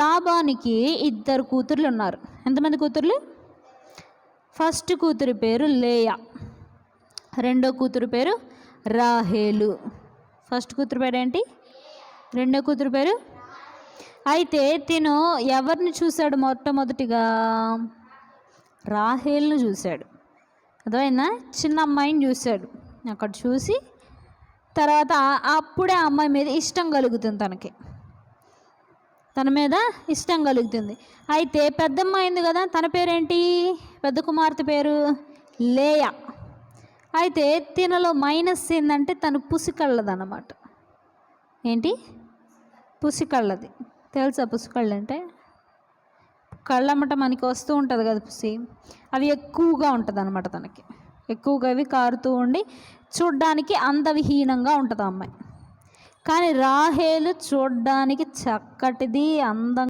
లాబానికి 2 కూతుర్లు ఉన్నారు. ఎంతమంది కూతుర్లు? ఫస్ట్ కూతురి పేరు లేయా, రెండో కూతురు పేరు రాహేలు. ఫస్ట్ కూతురు పేరు ఏంటి? రెండో కూతురు పేరు. అయితే తిను ఎవరిని చూశాడు? మొట్టమొదటిగా రాహేల్ను చూశాడు. అర్థమైందా? చిన్న అమ్మాయిని చూశాడు. అక్కడ చూసి తర్వాత అప్పుడే ఆ అమ్మాయి మీద ఇష్టం కలుగుతుంది, తన మీద ఇష్టం కలుగుతుంది. అయితే పెద్దమ్మాయి ఉంది కదా, తన పేరేంటి? పెద్ద కుమార్తె పేరు లేయా. అయితే తినలో మైనస్ ఏంటంటే తను పుసికళ్ళదన్నమాట. ఏంటి? పుసికళ్ళది. తెలుసా పుసికళ్ళు అంటే? కళ్ళమ్మట మనకి వస్తూ ఉంటుంది కదా పుసి, అవి ఎక్కువగా ఉంటుంది అన్నమాట. తనకి ఎక్కువగా అవి కారుతూ ఉండి చూడ్డానికి అందవిహీనంగా ఉంటుంది ఆ అమ్మాయి. కానీ రాహేలు చూడ్డానికి చక్కటిది, అందంగా